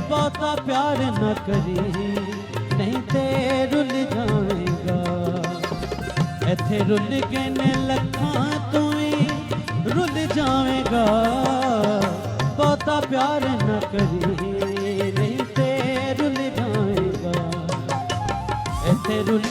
बहुता प्यार न करी नहीं ते रुल जाएगा। इथे रुल के ने लखां तू ही रुल जाएगा। बहुता प्यार न करी नहीं ते रुल जाएगा। इथे रुल